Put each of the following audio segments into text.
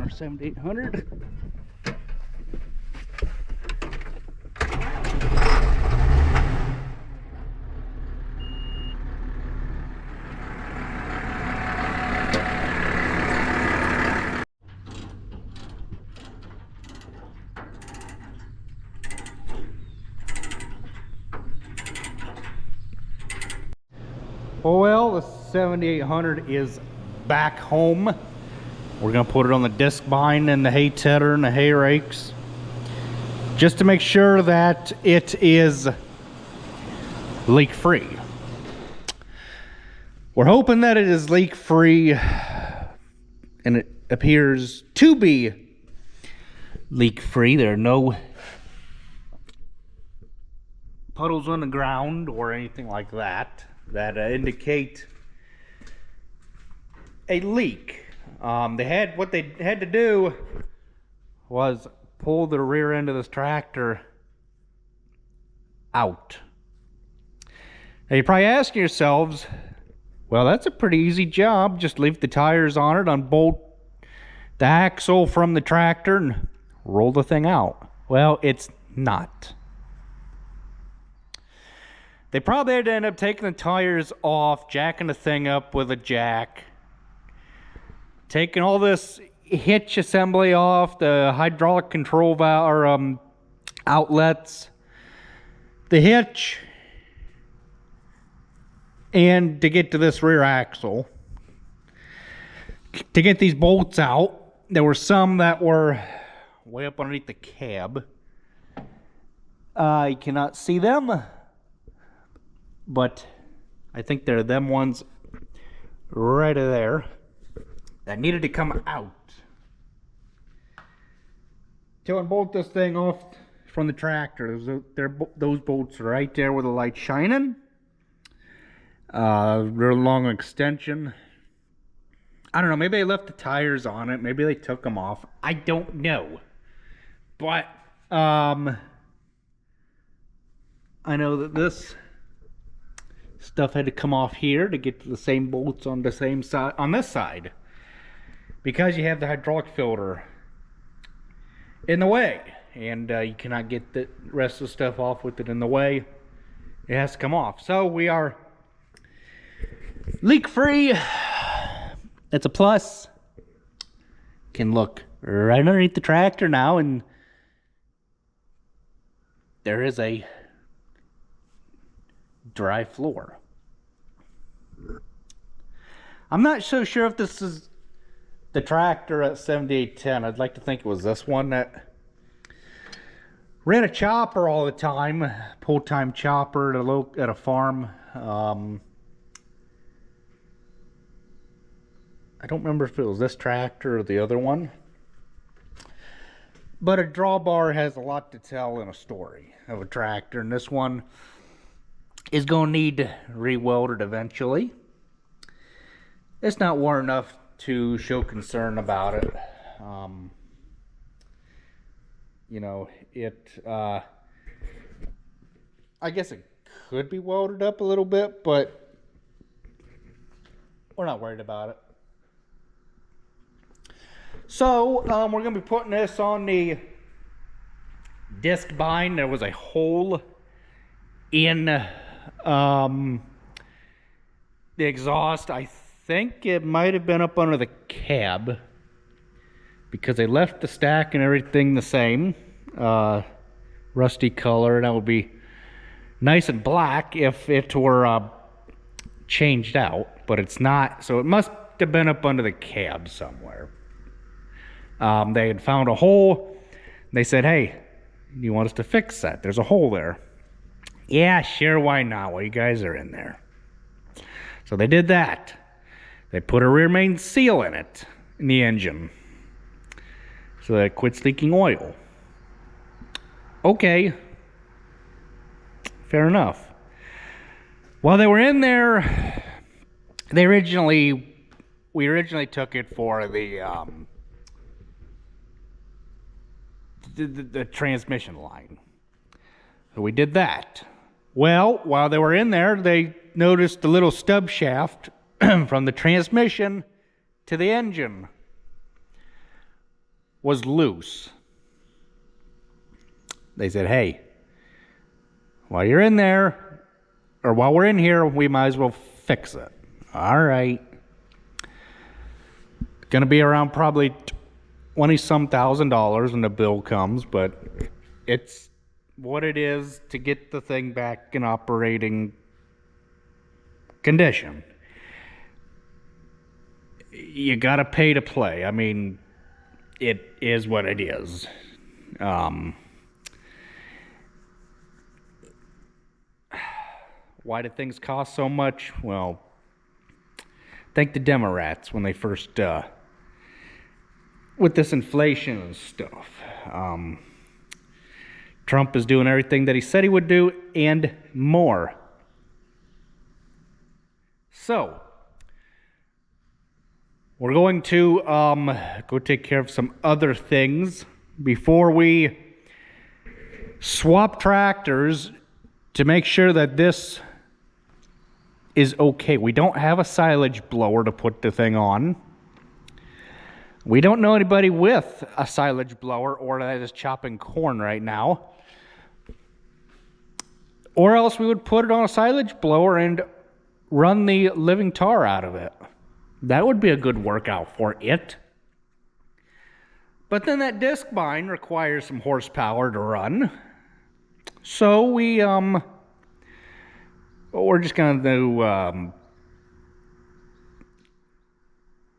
our 7800. Well, the 7800 is back home. We're gonna put it on the disc bind and the hay tedder and the hay rakes, just to make sure that it is leak free. We're hoping that it is leak free, and it appears to be leak free. There are no puddles on the ground or anything like that that indicate a leak. What they had to do was pull the rear end of this tractor out. Now you're probably asking yourselves, well, that's a pretty easy job. Just leave the tires on it, unbolt the axle from the tractor, and roll the thing out. Well, it's not. They probably had to end up taking the tires off, jacking the thing up with a jack, taking all this hitch assembly off, the hydraulic control valve or outlets, the hitch, and to get to this rear axle. To get these bolts out, there were some that were way up underneath the cab. You cannot see them, but I think they're them ones right there that needed to come out. To unbolt this thing off from the tractor, those bolts are right there with the light shining. Real long extension. I don't know, maybe they left the tires on it, maybe they took them off. I don't know. But I know that this stuff had to come off here to get to the same bolts on the same side, on this side, because you have the hydraulic filter in the way, and you cannot get the rest of the stuff off with it in the way. It has to come off. So we are leak free. It's a plus. Can look right underneath the tractor now, and there is a dry floor. I'm not so sure if this is the tractor at 7810. I'd like to think it was this one that ran a chopper all the time, full-time chopper at a farm. I don't remember if it was this tractor or the other one, but a drawbar has a lot to tell in a story of a tractor, and this one is going to need re-welded eventually. It's not worn enough to show concern about it. You know, I guess it could be welded up a little bit, but we're not worried about it. So we're going to be putting this on the disc bind. There was a hole in the exhaust. I think it might have been up under the cab, because they left the stack and everything the same, rusty color. That would be nice and black if it were changed out, but it's not, so it must have been up under the cab somewhere. They had found a hole. They said, hey, you want us to fix that? There's a hole there. Yeah, sure, why not? Well, you guys are in there. So they did that. They put a rear main seal in it, in the engine, so that it quits leaking oil. Okay, fair enough. While they were in there, we originally took it for the transmission line. So we did that. Well, while they were in there, they noticed the little stub shaft from the transmission to the engine was loose. They said, hey, while you're in there, or while we're in here, we might as well fix it. All right. Gonna be around probably $20-some thousand when the bill comes, but it's what it is to get the thing back in operating condition. You gotta pay to play. I mean, it is what it is. Why did things cost so much? Well, thank the Democrats when they first, with this inflation and stuff. Trump is doing everything that he said he would do and more. So, we're going to go take care of some other things before we swap tractors to make sure that this is okay. We don't have a silage blower to put the thing on. We don't know anybody with a silage blower or that is chopping corn right now. Or else we would put it on a silage blower and run the living tar out of it. That would be a good workout for it. But then that disc bind requires some horsepower to run. So we're just going to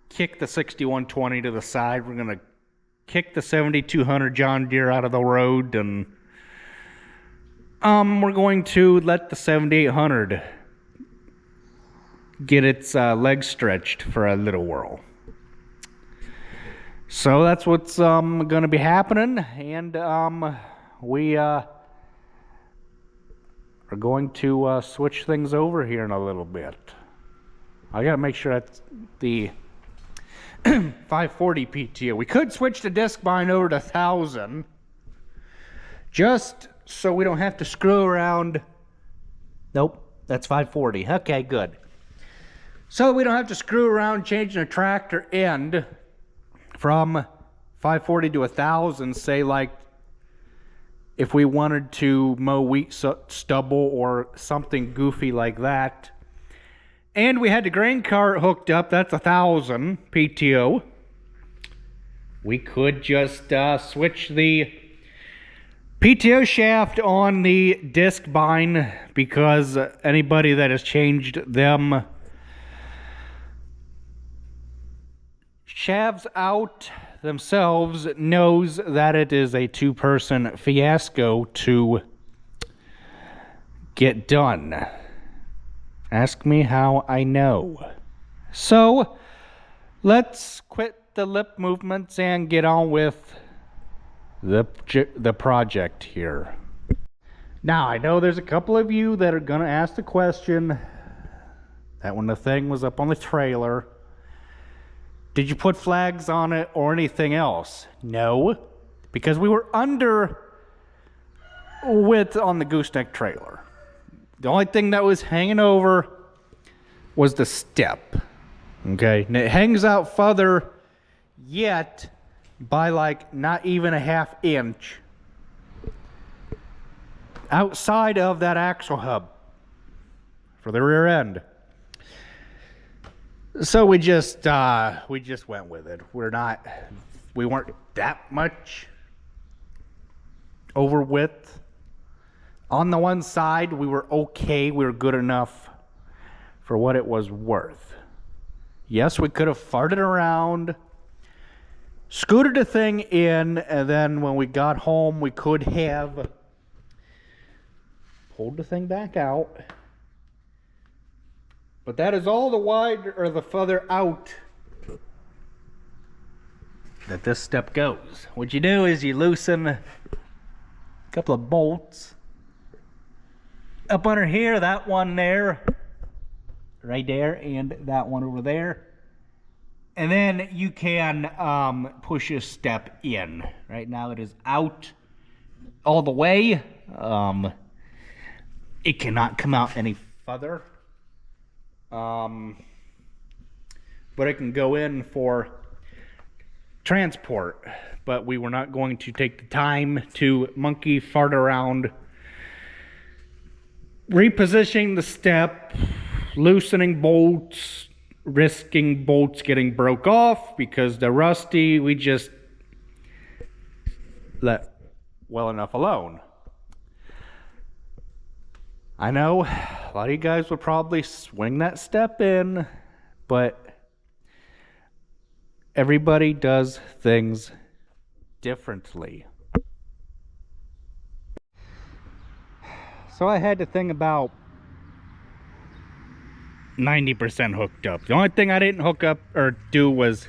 kick the 6120 to the side. We're going to kick the 7200 John Deere out of the road, and we're going to let the 7800 get its legs stretched for a little whirl. So that's what's going to be happening, and we are going to switch things over here in a little bit. I got to make sure that's the 540 PTO. We could switch the disc bind over to 1000, just so we don't have to screw around. Nope, that's 540. Okay, good. So we don't have to screw around changing a tractor end from 540 to 1000, say like if we wanted to mow wheat stubble or something goofy like that. And we had the grain cart hooked up, that's 1000 PTO. We could just switch the PTO shaft on the disc bind, because anybody that has changed them shafts out themselves knows that it is a two-person fiasco to get done. Ask me how I know. So, let's quit the lip movements and get on with the project here. Now, I know there's a couple of you that are going to ask the question that when the thing was up on the trailer, did you put flags on it or anything else? No, because we were under width on the gooseneck trailer. The only thing that was hanging over was the step. Okay, and it hangs out further yet by like not even a ½ inch outside of that axle hub for the rear end. So we just went with it. We weren't that much over width. On the one side, we were okay. We were good enough for what it was worth. Yes, we could have farted around, scooted the thing in, and then when we got home, we could have pulled the thing back out. But that is all the wider or the further out that this step goes. What you do is you loosen a couple of bolts up under here, that one there, right there, and that one over there. And then you can push a step in. Right now it is out all the way. It cannot come out any further. But it can go in for transport, but we were not going to take the time to monkey fart around repositioning the step, loosening bolts, risking bolts getting broke off because they're rusty. We just let well enough alone. I know a lot of you guys would probably swing that step in, but everybody does things differently. So I had the thing about 90% hooked up. The only thing I didn't hook up or do was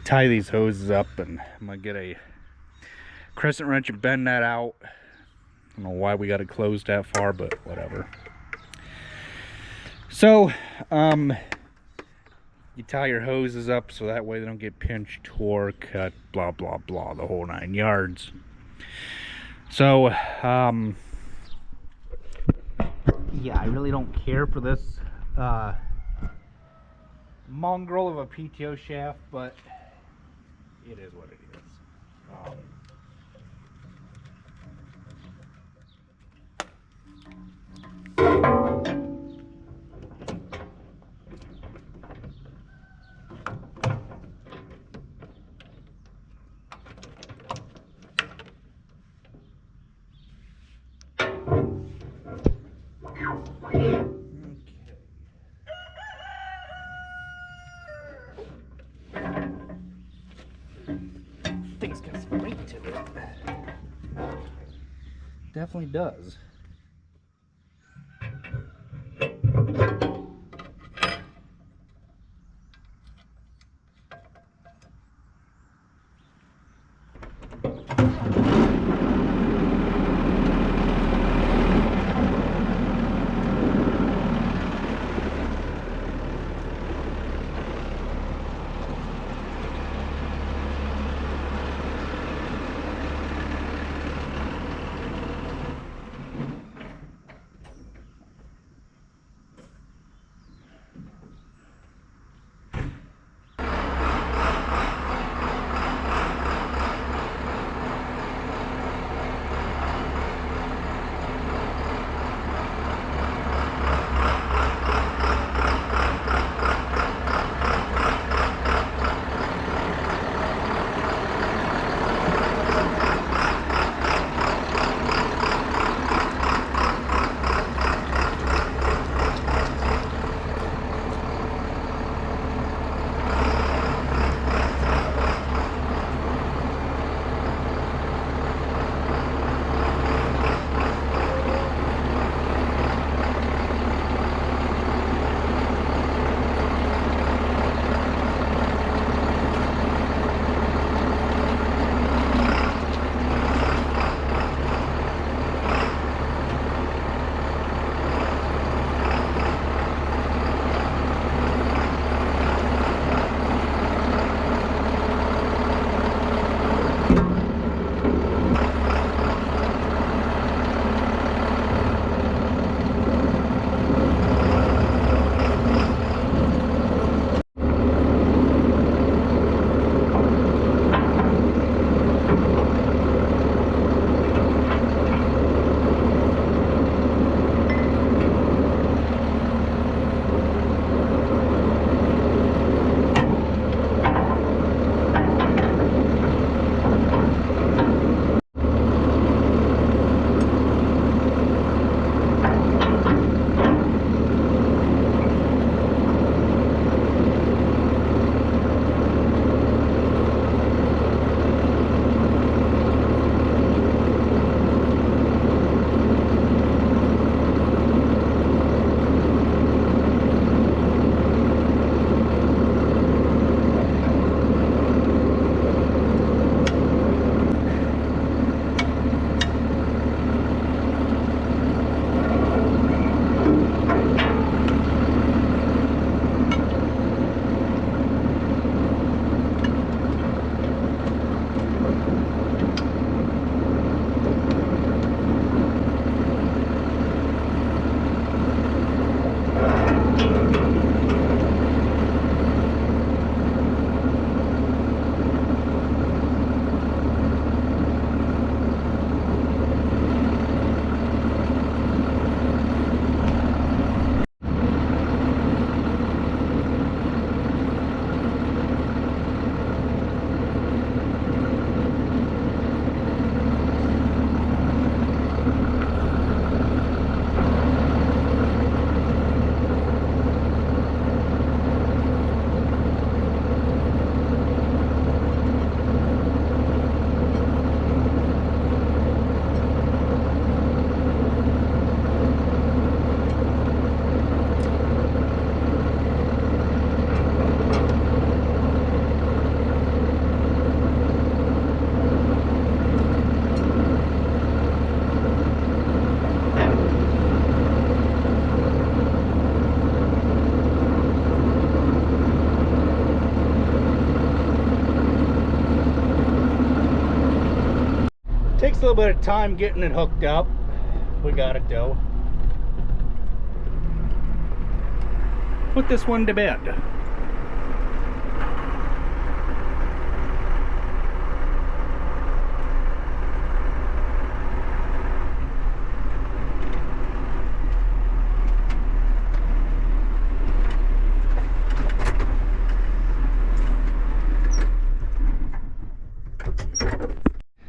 tie these hoses up, and I'm gonna get a crescent wrench and bend that out. I don't know why we got it closed that far, but whatever. So you tie your hoses up so that way they don't get pinched, tore, cut, blah blah blah, the whole 9 yards. So yeah, I really don't care for this mongrel of a PTO shaft, but it is what it is. Thing's got some weight to it. Definitely does. little bit of time getting it hooked up. We got it though. Put this one to bed.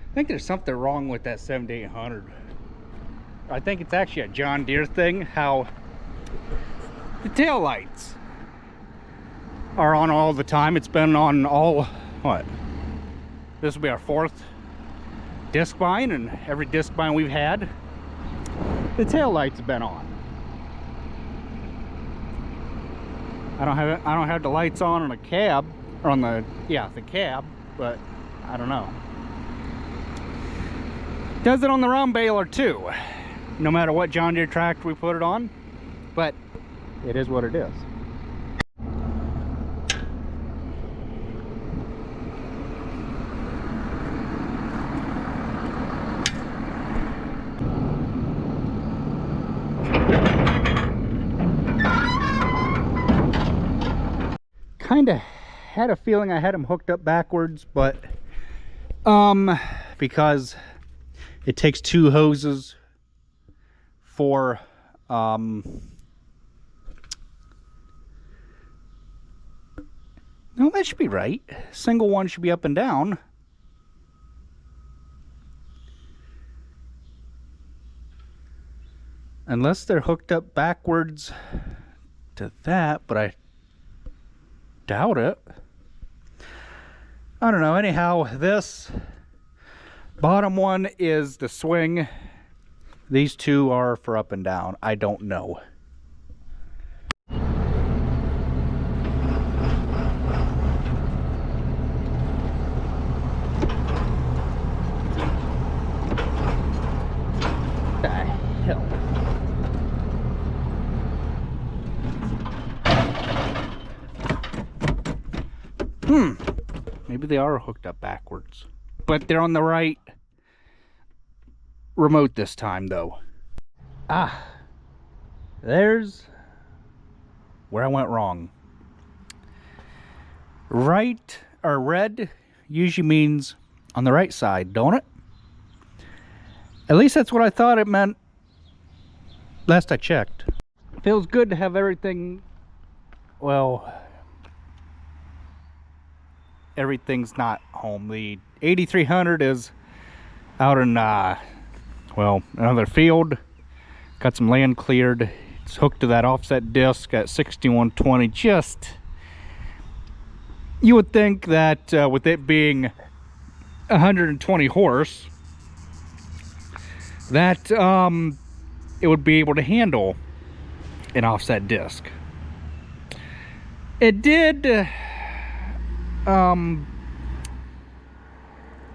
I think there's something wrong with that 7800. I think it's actually a John Deere thing, how the tail lights are on all the time. It's been on all, what? This will be our 4th disc bind, and every disc bind we've had, the tail lights have been on. I don't have the lights on the cab, or on the cab, but I don't know. Does it on the round baler too, no matter what John Deere tractor we put it on, but it is what it is. Kind of had a feeling I had them hooked up backwards, but because it takes 2 hoses for no, that should be right. Single one should be up and down. Unless they're hooked up backwards to that, but I doubt it. I don't know. Anyhow, this bottom one is the swing. These 2 are for up and down. I don't know. What the hell? Maybe they are hooked up backwards. But they're on the right remote this time though. There's where I went wrong. Right, or red, usually means on the right side, don't it? At least that's what I thought it meant last I checked. Feels good to have everything, well, everything's not home. The 8300 is out in well, another field. Got some land cleared. It's hooked to that offset disc at 6120. Just, you would think that with it being 120 horse, that it would be able to handle an offset disc. It did when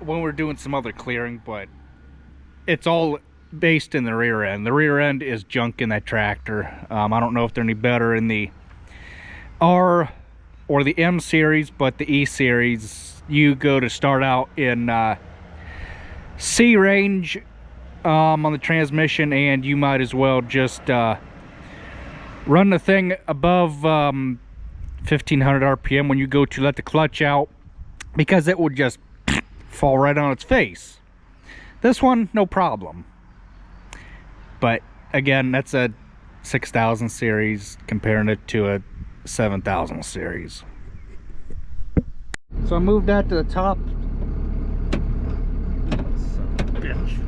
we were doing some other clearing, but it's all based in the rear end. The rear end is junk in that tractor. I don't know if they're any better in the R or the M series, but the E series, you go to start out in C range on the transmission, and you might as well just run the thing above 1500 RPM when you go to let the clutch out, because it would just fall right on its face. This one, no problem. But again, that's a 6000 series comparing it to a 7000 series. So I moved that to the top. Son of a bitch.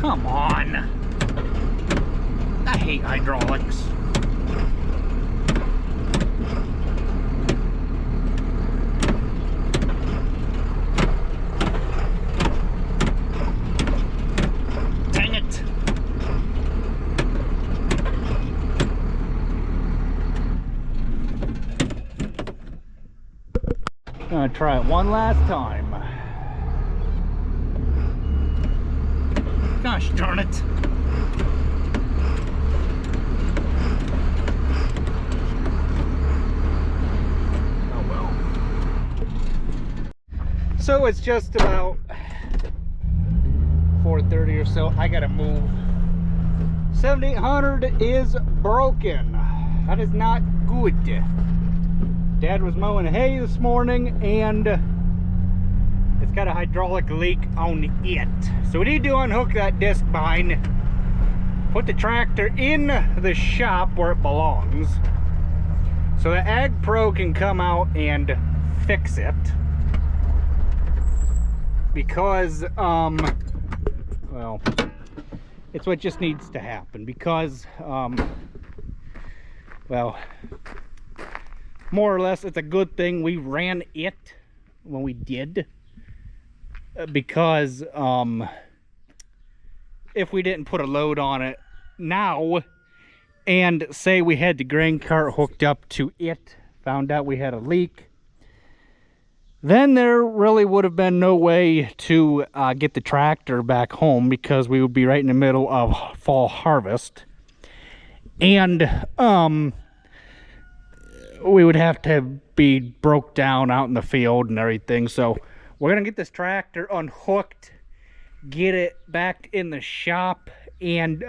Come on. I hate hydraulics. Dang it. Gonna try it one last time. Gosh darn it. Oh well. So it's just about 4:30 or so. I gotta move. 7800 is broken. That is not good. Dad was mowing hay this morning and it's got a hydraulic leak on it. So we need to unhook that disc behind, put the tractor in the shop where it belongs so the Ag Pro can come out and fix it. Because, well, it's what just needs to happen. Because, well, more or less, it's a good thing we ran it when we did. Because, if we didn't put a load on it now, and say we had the grain cart hooked up to it, found out we had a leak, then there really would have been no way to get the tractor back home, because we would be right in the middle of fall harvest. And we would have to be broke down out in the field and everything. So we're going to get this tractor unhooked, get it back in the shop, and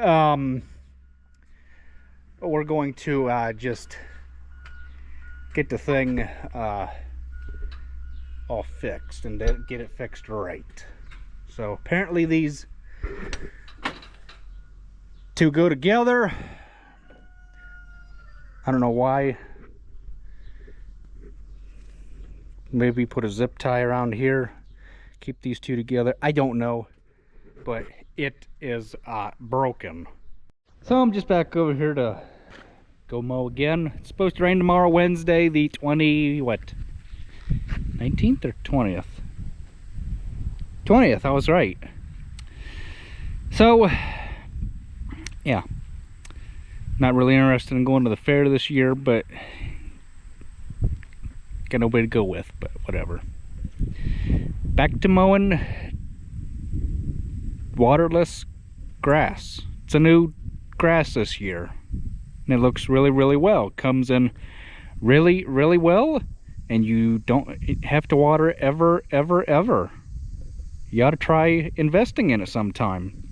we're going to just get the thing all fixed and get it fixed right. So apparently these two go together. I don't know why. Maybe put a zip tie around here, keep these two together. I don't know, but it is broken. So I'm just back over here to go mow again. It's supposed to rain tomorrow, Wednesday, the 19th or 20th? 20th, I was right. So, yeah. Not really interested in going to the fair this year, but got nobody to go with, but whatever. Back to mowing waterless grass. It's a new grass this year. And it looks really, really well. It comes in really, really well. And you don't have to water it ever, ever, ever. You ought to try investing in it sometime.